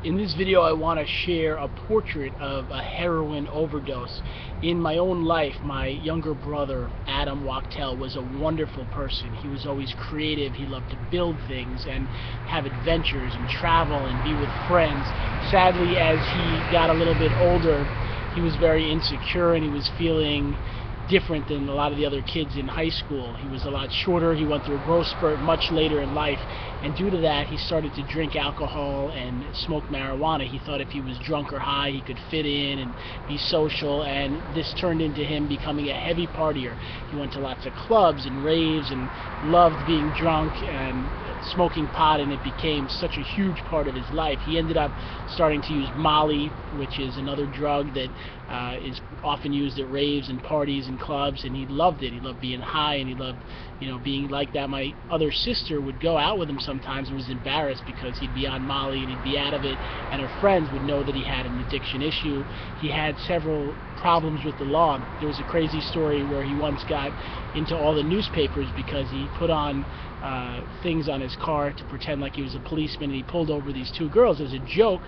In this video, I want to share a portrait of a heroin overdose. In my own life, my younger brother, Adam Wachtel, was a wonderful person. He was always creative. He loved to build things and have adventures and travel and be with friends. Sadly, as he got a little bit older, he was very insecure and he was feeling different than a lot of the other kids in high school. He was a lot shorter. He went through a growth spurt much later in life, and due to that he started to drink alcohol and smoke marijuana. He thought if he was drunk or high he could fit in and be social, and this turned into him becoming a heavy partier. He went to lots of clubs and raves and loved being drunk and smoking pot, and it became such a huge part of his life. He ended up starting to use Molly, which is another drug that is often used at raves and parties and clubs, and he loved it. He loved being high, and he loved, being like that. My other sister would go out with him sometimes and was embarrassed because he'd be on Molly and he'd be out of it, and her friends would know that he had an addiction issue. He had several problems with the law. There was a crazy story where he once got into all the newspapers because he put on things on his car to pretend like he was a policeman, and he pulled over these two girls as a joke,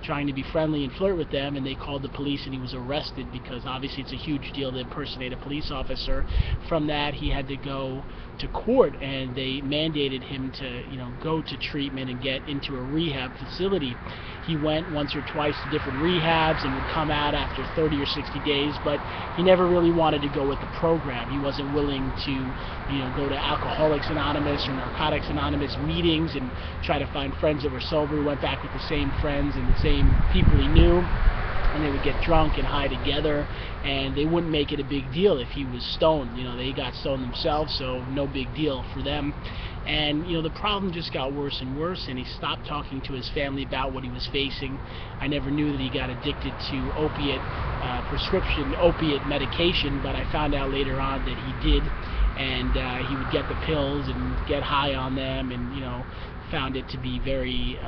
trying to be friendly and flirt with them, and they called the police and he was arrested because obviously it's a huge deal to impersonate a police officer. From that, he had to go to court, and they mandated him to go to treatment and get into a rehab facility. He went once or twice to different rehabs and would come out after 30 or 60 days, but he never really wanted to go with the program. He wasn't willing to go to Alcoholics Anonymous or Narcotics Anonymous meetings and try to find friends that were sober. He went back with the same friends and the same people he knew, and they would get drunk and high together, and they wouldn't make it a big deal if he was stoned. They got stoned themselves, so no big deal for them. And the problem just got worse and worse, and he stopped talking to his family about what he was facing. I never knew that he got addicted to prescription opiate medication, but I found out later on that he did, and he would get the pills and get high on them, and found it to be very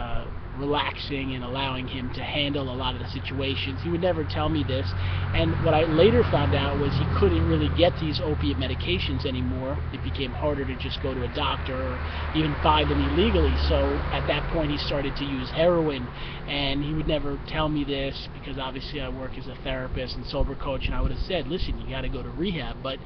relaxing and allowing him to handle a lot of the situations. He would never tell me this, and what I later found out was he couldn't really get these opiate medications anymore. It became harder to just go to a doctor or even buy them illegally, so at that point he started to use heroin, and he would never tell me this because obviously I work as a therapist and sober coach, and I would have said, listen, you got to go to rehab. But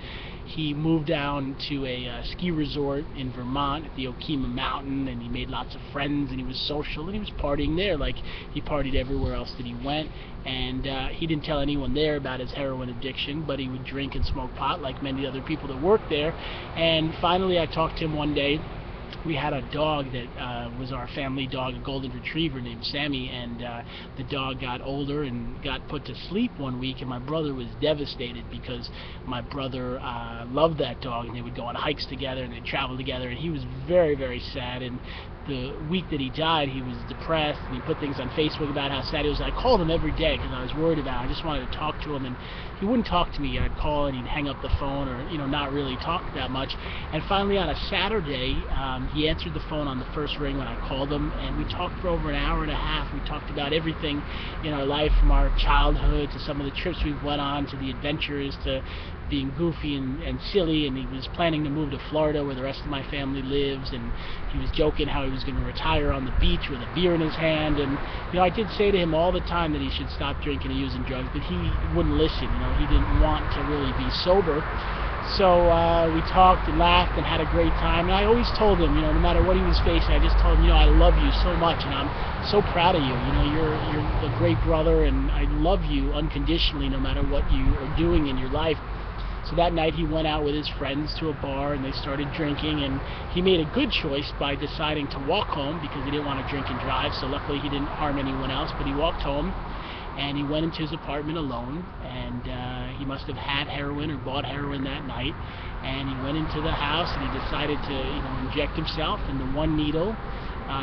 he moved down to a ski resort in Vermont at the Okima Mountain, and he made lots of friends, and he was social, and he was partying there like he partied everywhere else that he went. And he didn't tell anyone there about his heroin addiction, but he would drink and smoke pot like many other people that worked there. And finally I talked to him one day. We had a dog that was our family dog, a golden retriever named Sammy, and the dog got older and got put to sleep one week, and my brother was devastated because my brother loved that dog, and they would go on hikes together and they'd travel together, and he was very, very sad. And the week that he died, he was depressed, and he put things on Facebook about how sad he was. I called him every day because I was worried about him. I just wanted to talk to him, and he wouldn't talk to me. I'd call and he'd hang up the phone, or not really talk that much. And finally on a Saturday, he answered the phone on the first ring when I called him, and we talked for over an hour and a half. We talked about everything in our life, from our childhood to some of the trips we went on, to the adventures, to being goofy and silly. And he was planning to move to Florida where the rest of my family lives, and he was joking how he was going to retire on the beach with a beer in his hand. And I did say to him all the time that he should stop drinking and using drugs, but he wouldn't listen. He didn't want to really be sober. So we talked and laughed and had a great time, and I always told him, no matter what he was facing, I just told him, I love you so much, and I'm so proud of you. You're a great brother, and I love you unconditionally no matter what you are doing in your life. So that night he went out with his friends to a bar, and they started drinking, and he made a good choice by deciding to walk home because he didn't want to drink and drive. So luckily he didn't harm anyone else, but he walked home, and he went into his apartment alone, and he must have had heroin or bought heroin that night. And he went into the house, and he decided to inject himself in the one needle.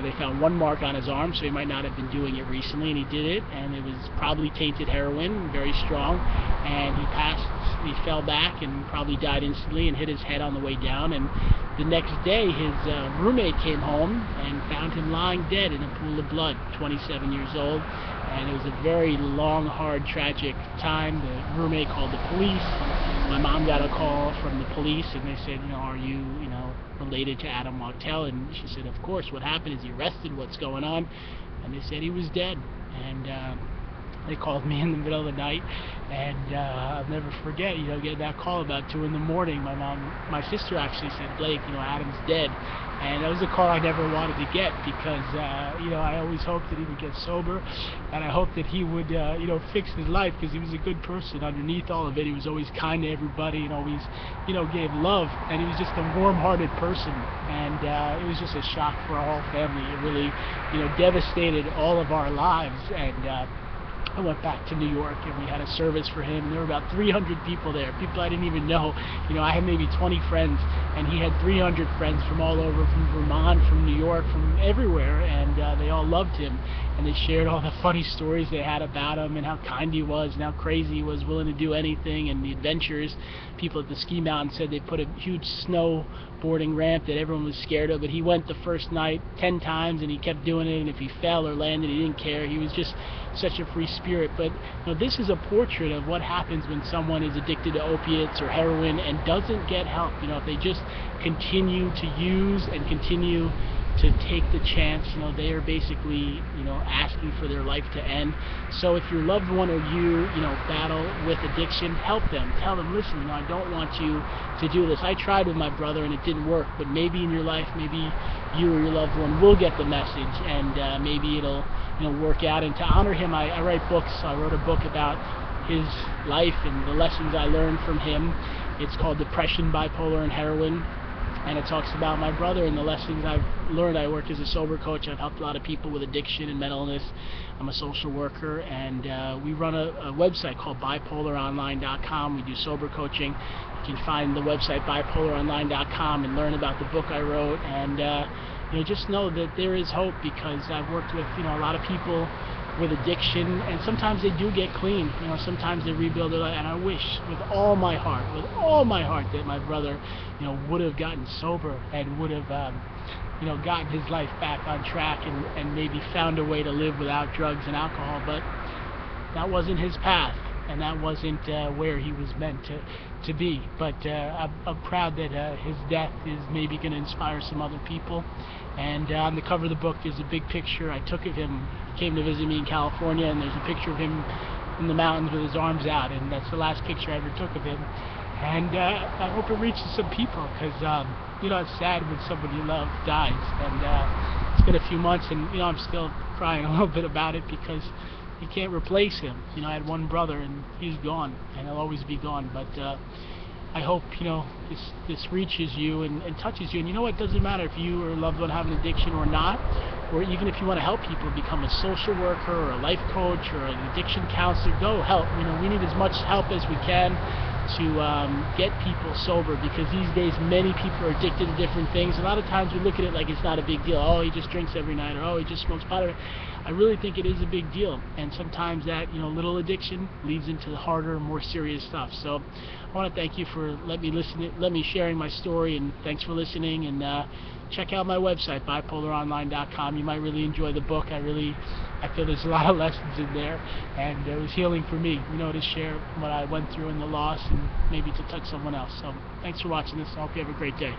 They found one mark on his arm, so he might not have been doing it recently, and he did it, and it was probably tainted heroin, very strong, and he fell back and probably died instantly and hit his head on the way down. And the next day his roommate came home and found him lying dead in a pool of blood, 27 years old. And it was a very long, hard, tragic time. The roommate called the police. My mom got a call from the police, and they said, are you, related to Adam Wachtel? And she said, of course. What happened? Is he arrested? What's going on? and they said he was dead. And they called me in the middle of the night, and I'll never forget, getting that call about 2 in the morning. My sister actually said, Blake, Adam's dead. And that was a call I never wanted to get because, I always hoped that he would get sober, and I hoped that he would, fix his life, because he was a good person underneath all of it. He was always kind to everybody and always, gave love, and he was just a warm-hearted person. And it was just a shock for our whole family. It really, devastated all of our lives. And I went back to New York, and we had a service for him, and there were about 300 people there, people I didn't even know. I had maybe 20 friends, and he had 300 friends from all over, from Vermont, from New York, from everywhere, and they all loved him, and they shared all the funny stories they had about him, and how kind he was, and how crazy he was, willing to do anything, and the adventures. People at the ski mountain said they put a huge snowboarding ramp that everyone was scared of, but he went the first night 10 times, and he kept doing it, and if he fell or landed, he didn't care. He was just such a free spirit. But this is a portrait of what happens when someone is addicted to opiates or heroin and doesn't get help. If they just continue to use and continue to take the chance, they are basically, asking for their life to end. So if your loved one or you, battle with addiction, help them. Tell them, listen, I don't want you to do this. I tried with my brother and it didn't work, but maybe in your life, maybe you or your loved one will get the message, and maybe it'll, work out. And to honor him, I write books. I wrote a book about his life and the lessons I learned from him. It's called Depression, Bipolar, and Heroin. And it talks about my brother and the lessons I've learned. I work as a sober coach. I've helped a lot of people with addiction and mental illness. I'm a social worker, and we run a website called bipolaronline.com. We do sober coaching. You can find the website bipolaronline.com and learn about the book I wrote. And just know that there is hope, because I've worked with a lot of people with addiction, and sometimes they do get clean. Sometimes they rebuild their life, and I wish with all my heart, that my brother, would have gotten sober and would have, gotten his life back on track, and maybe found a way to live without drugs and alcohol. But that wasn't his path, and that wasn't where he was meant to be. But I'm proud that his death is maybe going to inspire some other people. And on the cover of the book is a big picture I took of him. He came to visit me in California, and there's a picture of him in the mountains with his arms out, and that's the last picture I ever took of him. And I hope it reaches some people, because it's sad when somebody you love dies. And it's been a few months, and I'm still crying a little bit about it, because you can't replace him. I had one brother, and he's gone, and he'll always be gone. But I hope this reaches you and touches you. And it doesn't matter if you or a loved one have an addiction or not, or even if you want to help people, become a social worker or a life coach or an addiction counselor. Go help. We need as much help as we can to get people sober, because these days many people are addicted to different things. A lot of times we look at it like it's not a big deal. Oh, he just drinks every night, or oh, he just smokes pot. I really think it is a big deal, and sometimes that little addiction leads into the harder, more serious stuff. So I want to thank you for let me sharing my story, and thanks for listening. And check out my website, bipolaronline.com. You might really enjoy the book. I feel there's a lot of lessons in there, and it was healing for me, to share what I went through and the loss, and maybe to touch someone else. So thanks for watching this. I hope you have a great day.